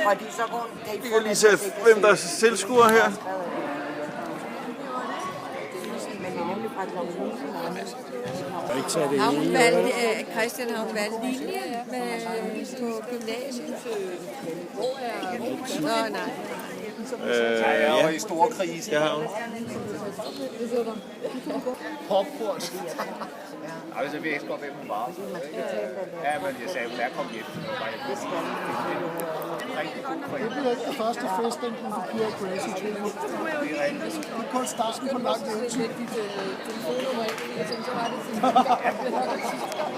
Og de så går, Vi kan lige se, hvem der er tilskuer her. Men det er nemlig fra Claus Har hun valgt, Christian, har hun valgt linje på gymnasiet? Nå, nej. Jeg er i store krise. Det har hun. Popcorn. Jeg ved virkelig godt, hvem hun var. Ja, men jeg sagde, hun er kommet hjem. Det bliver ikke det første fest, den kunne forkøre Crazy til. Det er kun starten på langt eventyr.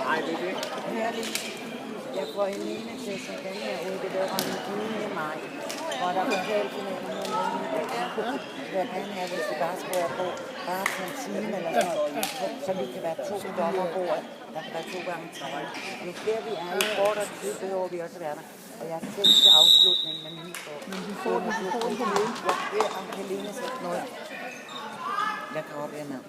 Nej, det er det. Jeg får Helene til at tage den her ud, det der var en 9. maj, hvor der fortalte hende, hvordan er, hvis vi bare skal være på bare til en time eller sådan, så vi kan være 2 dommerbord, der kan være 2 gange 3. Jo flere vi er i kortere tid, behøver vi også at være der. Og jeg er selv til afslutning med min bog. Men vi får den på med. Jeg beder om Helene sætte noget. Jeg kan godt være med.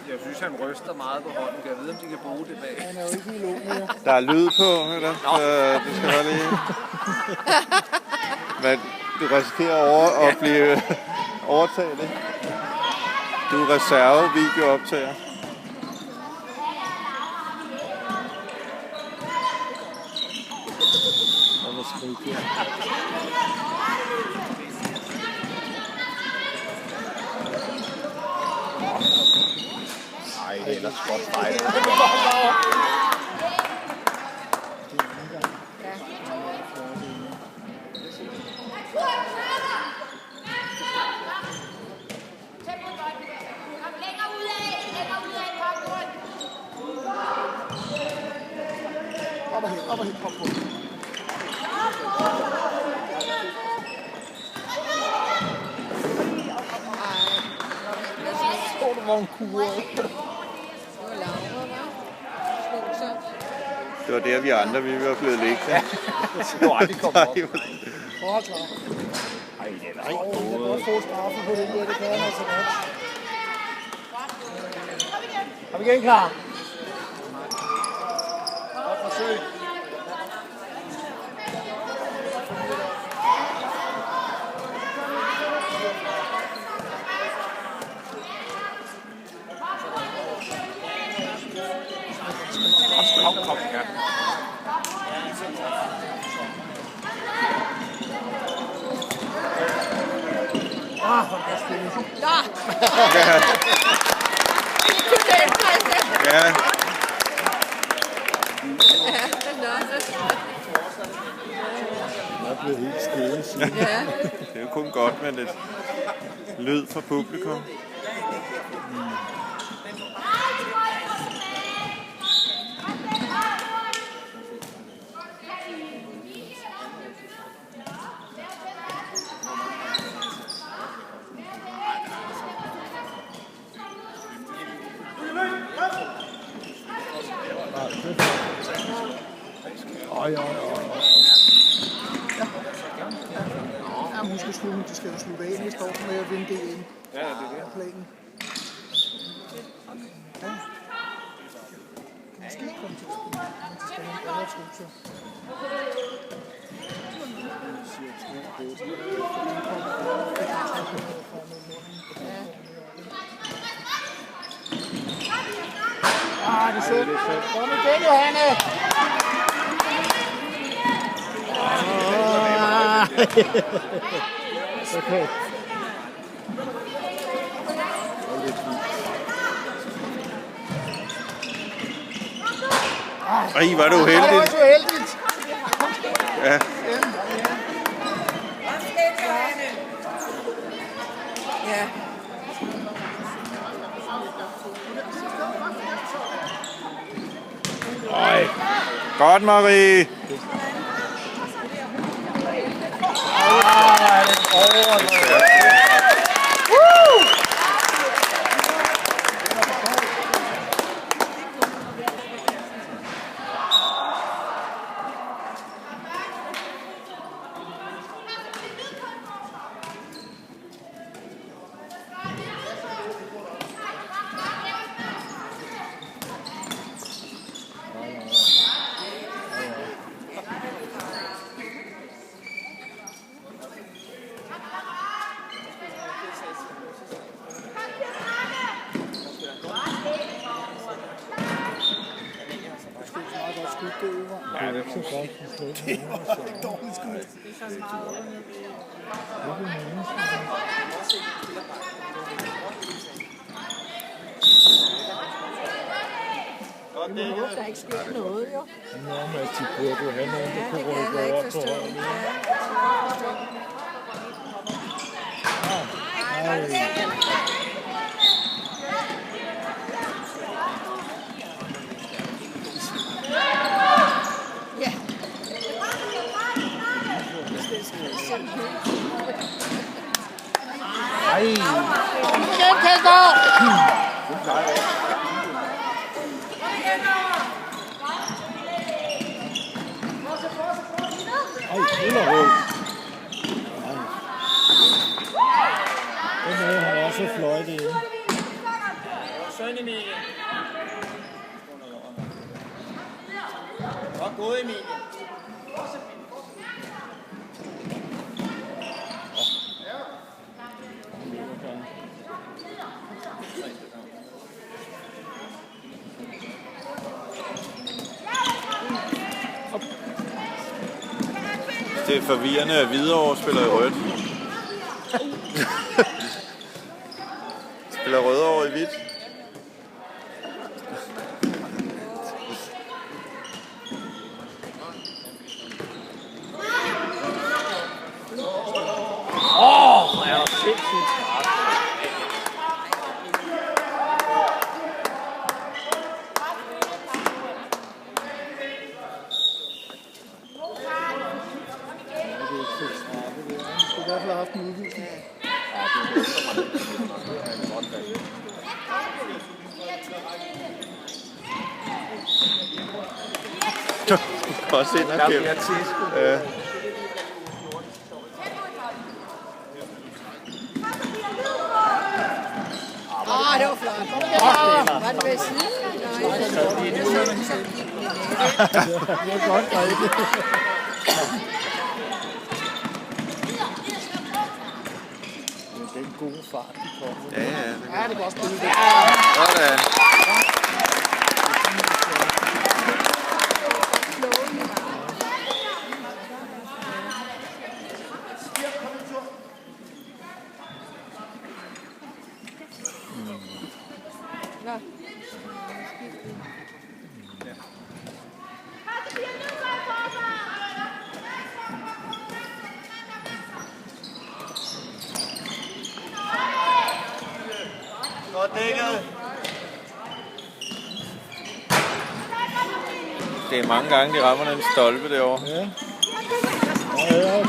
Jeg synes, han ryster meget på hånden. Kan jeg vide, om de kan bruge det bag? Han er jo ikke helt ung mere. Der er lyd på, eller? Du skal bare lige... Men du risikerer at blive overtaget, ikke? Du er reserve-videooptager. Nej, det er ellers godt fejl. Op og helt popcorn. Tror du, hvor en kur? Det var der, vi andre vi var blevet liggende. Det var aldrig kommet op. Hold klar. Ej, det er da Jeg kan godt få straffen på det der, det kan han altså godt. Er vi igen klar? Godt forsøg. Kom, ja. Hold da spille. Ja. Jeg er blevet helt stille, siger jeg. Det er jo kun godt med lidt lyd fra publikum. Ja, hun skal slutte. De skal jo slutte af næste år med at vinde DM. Ja, det er det. Planen. Ja. Måske komme til at spille, men de skal have en bedre trusser. Ah, det er sødt. Kom igen, Johanne! Okay. Ej, var det Det var uheldigt. så heldigt. Ja. Ja. Ej. Godt, Marie. gode. Ja, det er Dårligt skud. Jeg håber, der ikke sker noget, jo. Nå, men de burde jo have nogen, der kunne rykke Jeg over ikke på forstå. holdet. Ja. Ej, Igen, Kjeldgaard! Ullerød. Den havde han også fløjtet inde. Søn Emilie. Godt gået, Emilie. Det er forvirrende, at Hvidovre spiller i rødt. Spiller Rødovre i hvidt. Ja, sindssygt. Vi skulle i hvert fald have haft en udvisning. Du kan også ind og kæmpe. Ja. Det var flot. Var det ved siden? Nej, Det er godt grebet. Den gode fart, de kommer. Ja, Ja, det er godt spillet. sådan. Nå. Godt dækket. Det er mange gange, de rammer den stolpe derovre. Ja. Ja.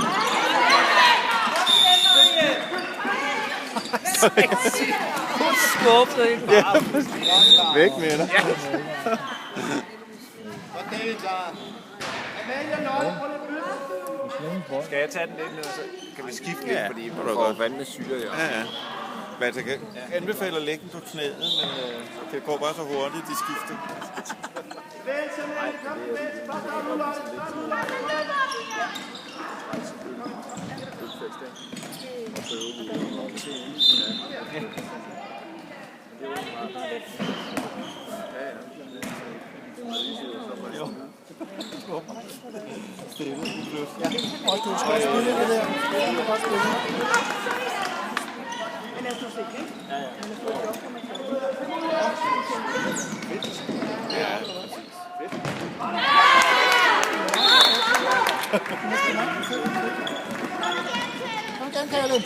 Hun skubbede ikke bare. Væk med dig. Godt dækket, Clara. Skal jeg tage den lidt ned, så kan vi skifte lidt, Ja, fordi må man du får godt. vand med syre, ja. Ja, ja. Men jeg kan anbefale at lægge den på knæet, men det går bare så hurtigt, de skifter. Og det er godt spillet, det der. Det er godt spillet. Kom igen, Caleb.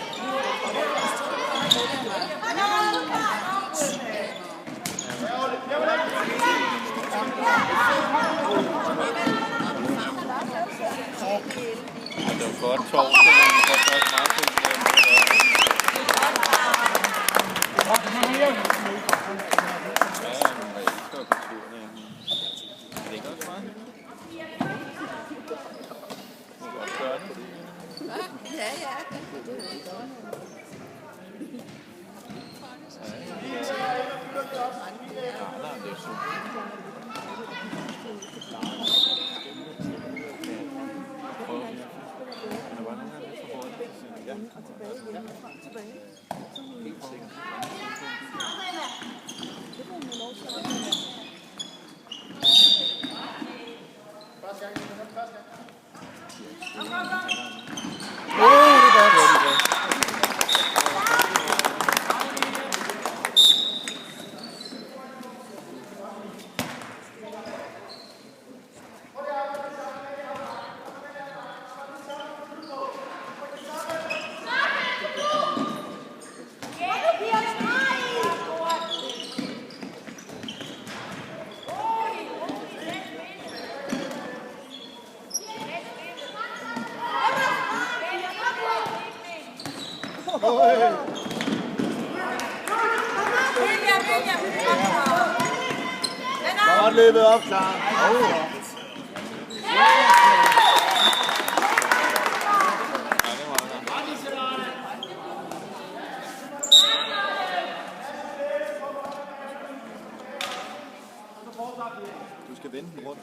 Det var godt torsdag, men det var også meget fint. Ja, ja. Godt løbet op, klar. Du skal vende den rundt.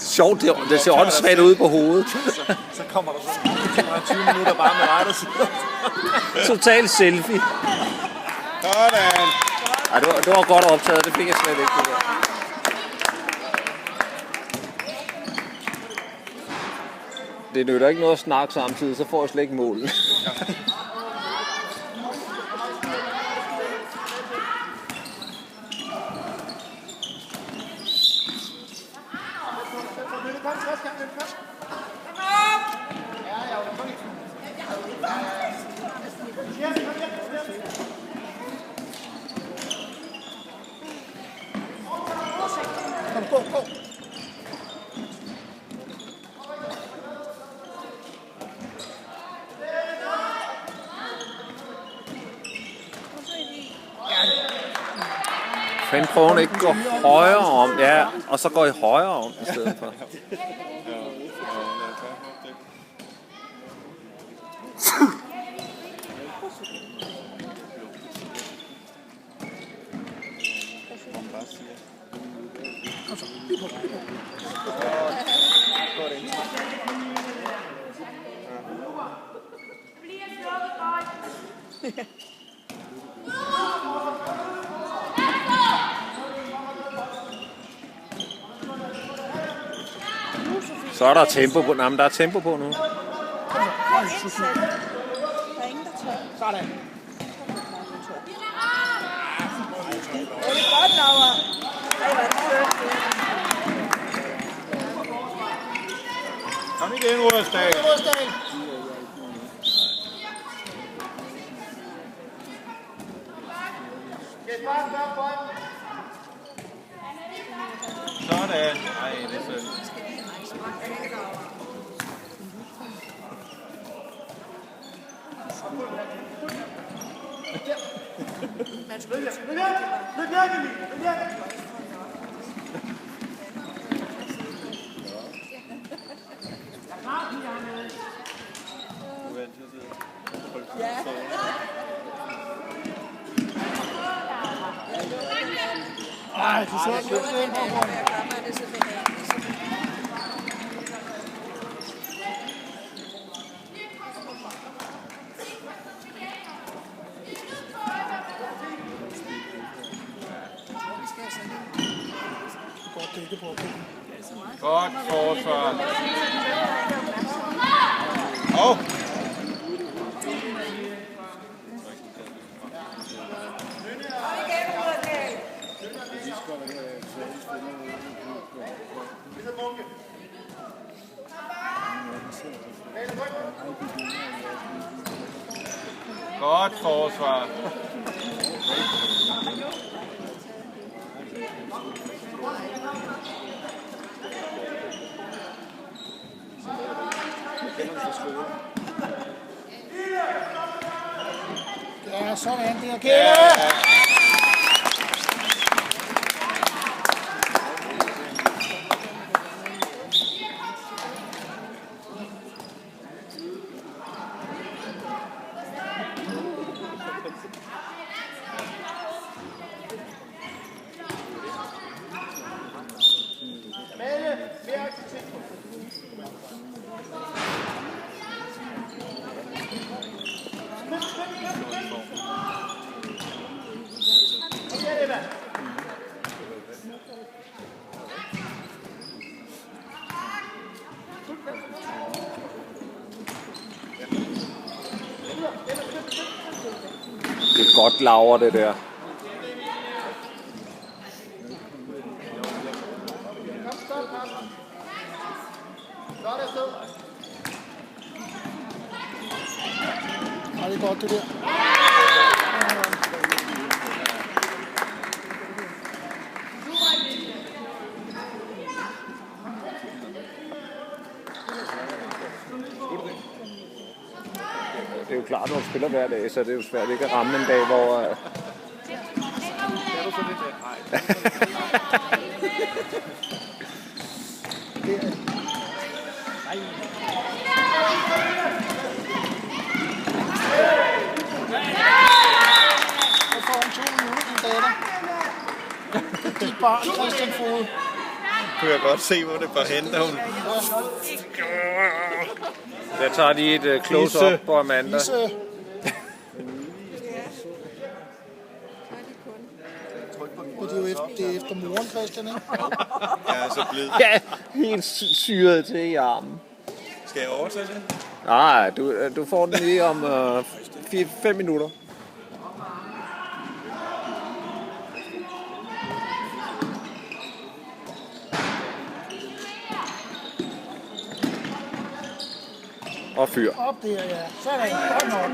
Sjovt, det ser åndssvagt ud på hovedet. Så kommer der sådan 20 minutter bare med ret og side. Total selfie. Sådan. Ej, det var godt optaget, det fik jeg slet ikke. Det der. Det nytter ikke noget at snakke samtidig, så får jeg slet ikke målen. Fanden prøver hun ikke at gå højere om, ja, og så går I højere om i stedet for. Så er der tempo på. Nej, men der er tempo på nu. Sådan. Kom igen, Rudersdal. Sådan. Ej, det er synd. Ej, du så ikke det på. Godt forsvar. Åh! Godt forsvar. Ja, sådan. Det er okay. Det er godt Laura, det der. Ja, det er godt, det der. Det er jo klart, når du spiller hver dag, så det er jo svært ikke at ramme en dag, hvor... Så får hun 2 minutter, din datter. Dit barn, Christian Fod. Kunne jeg godt se, hvor det bare henter hun. Jeg tager lige et close-up på Amanda. Lise. Og det er jo efter moren, Christian, ikke? Jeg er så blid. Ja, helt syret til i armen. Skal jeg overtage det? Nej, du får den lige om 5 minutter. Og fyr. Op der, ja. Så er der en godt nok.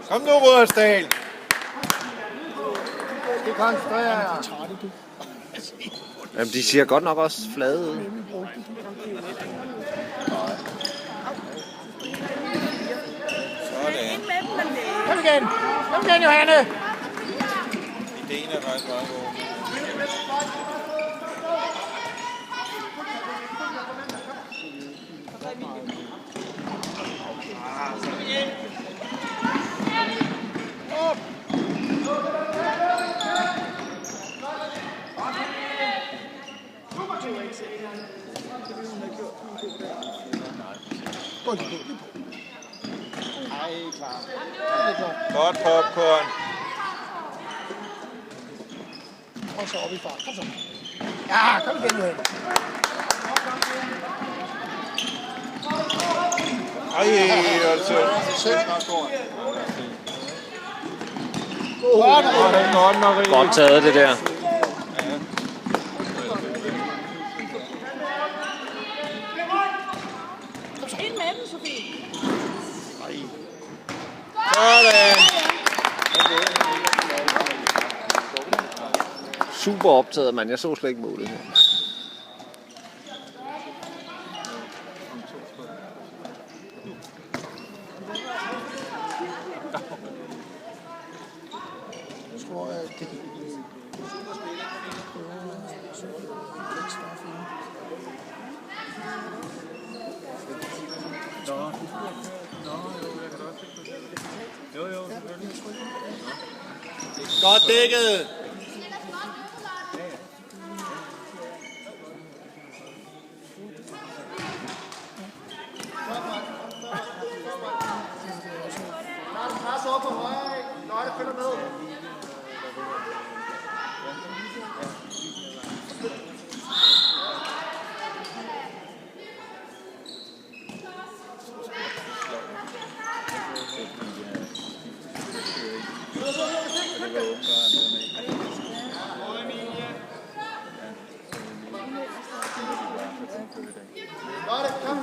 Kom nu, Rødersdal. Det koncentrerer jeg. Jamen, de siger godt nok også flade ud. Sådan. Kom igen. Kom igen, Johanne. Ideen er faktisk meget god. Godt popcorn. Og så op i fart. Kom så. Ja, kom igen, Johanne. Ej, altså. Godt, Marie. Godt taget det der. Ind med den, Sofie. Sådan. Super optaget, mand. Jeg så slet ikke målet her. Jeg tror, at det Godt dækket. pres op på højre, ikke? Lotte følger med. Lotte, kom.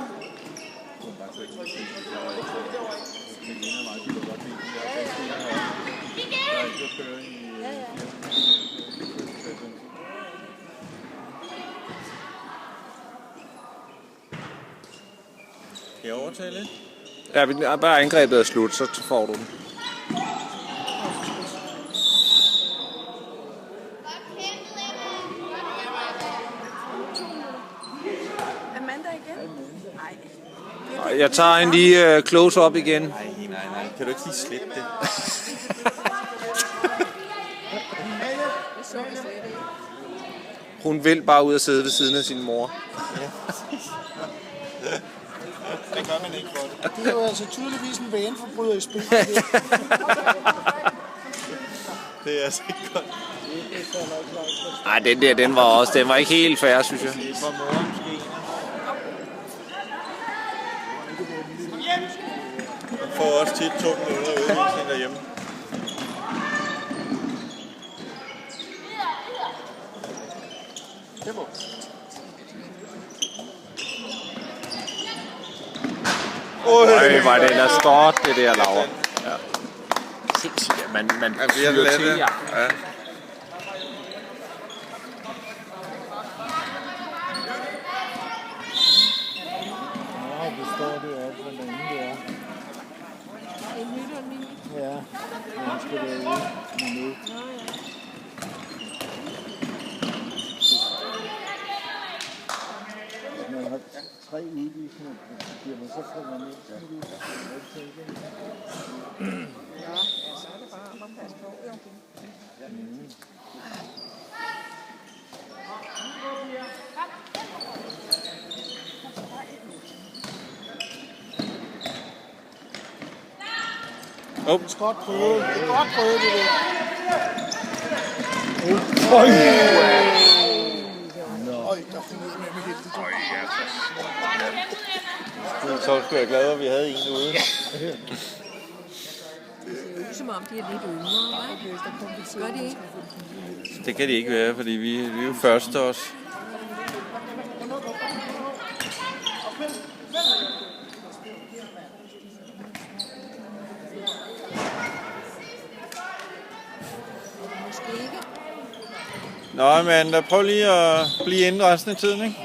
Skal jeg overtage lidt? Ja, bare angrebet er slut, så får du den. Amanda igen? Nej. Og jeg tager en lige close up igen. Nej. Kan du ikke lige slippe det? Hun vil bare ud og sidde ved siden af sin mor. Det gør man ikke for det. Det er jo altså tydeligvis en vaneforbryder i spil. Det det er altså ikke godt. Nej, den var ikke helt fair, synes jeg. Det er fra mor måske. Man får også tit 2 minutter udvisning derhjemme. Øj, var det ellers godt, det der, Laura. Ja. Sindssygt, man fyrer til, ja. Ja, det står deroppe, hvor længe det er. En minut og en minut. Ja, man skal være ude en minut. Hvis man har 3 udvisninger, bliver man så permanent. Ja, så er det bare om at passe på, jo. Det er godt prøvet. Det er godt prøvet, det der. Øj, der finder ud med heldigt. Så skulle jeg glad, at vi havde en ude. Det ser ud som om, de er lidt yngre, hva'? Gør de ikke? Det kan de ikke være, fordi vi er jo første også. Måske ikke. Nå, Amanda, prøv lige at blive inde resten af tiden, ikke?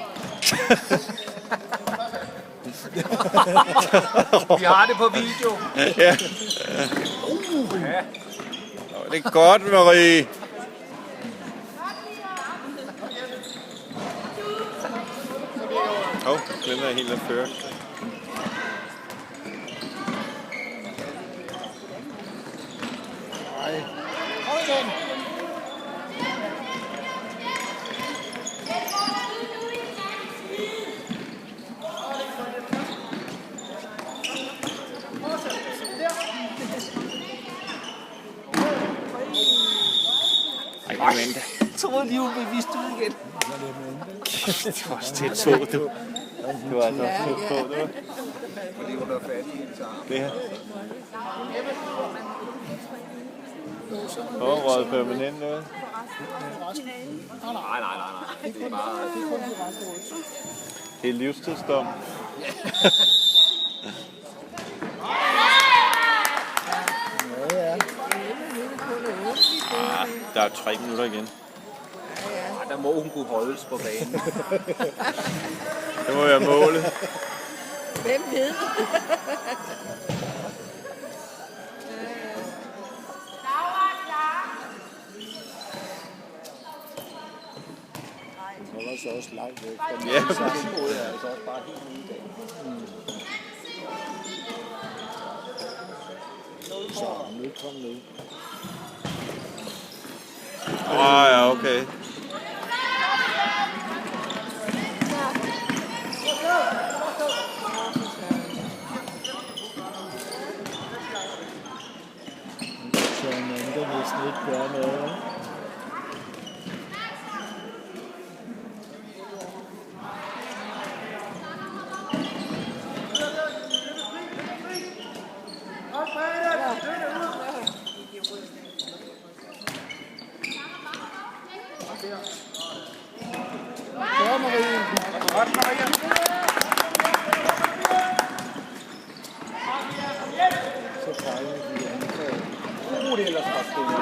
Vi har det på video. Ja. Nå, det er godt, Marie. Glemmer jeg helt at føre. Nej. Hold den. Ej, Amanda. Jeg troede lige, hun bevidste ud igen. Det var også det, så du. Du var altså også på, du. Fordi hun er fat i hendes arm. Det her. Røget permanent noget. Nej. Det er bare... Det er livstidsdom. Der er 3 minutter igen. Ej, der må hun kunne holdes på banen. Det må være målet. Hvem ved? Det var så også langt væk fra Ja. Måde er altså også bare helt ude i dag. Så nu kom ned. Ja, okay. Så Amanda næsten ikke gør noget. Ja, Marie. Godt, Maria. Så fejler vi anfald. Det er ellers ret stille.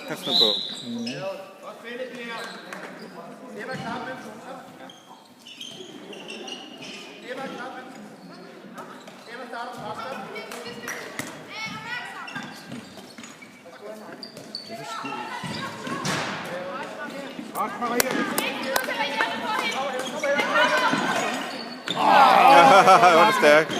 Pas nu på. Godt, Maria. Var det stærkt.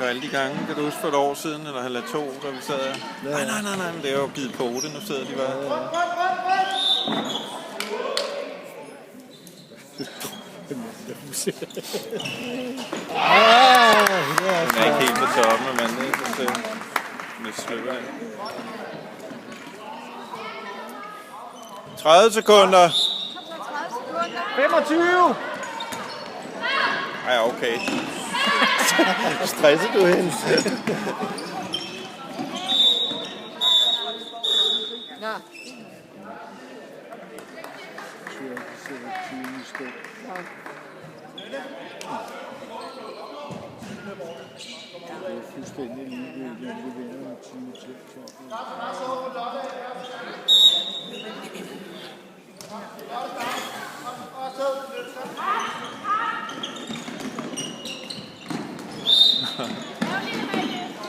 Så alle de gange, kan du huske for et år siden, eller 2, da vi sad her? Nej, men det er jo givet på det, nu sidder de bare. Den er ikke helt på toppen, men det er lidt sløver. 30 sekunder. 25! Ej, okay. Stresser du hende? Nå. Det er fuldstændig ligegyldigt, vi vinder med 20 til.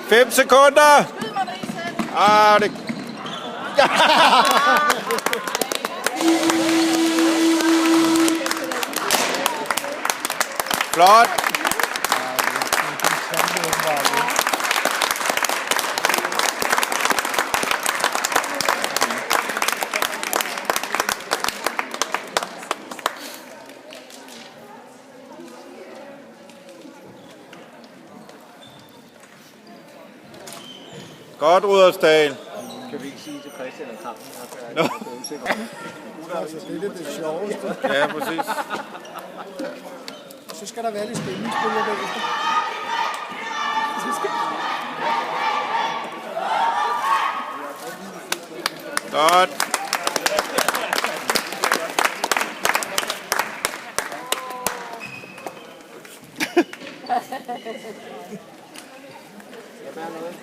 Fem sekunder! Det... Flot! Godt, Rudersdal. Kan vi ikke sige til Christian og kampen? Altså, det er det sjoveste. Ja, præcis. Så skal der være lidt stemningsspiller bagefter. Godt. Jeg bærer noget.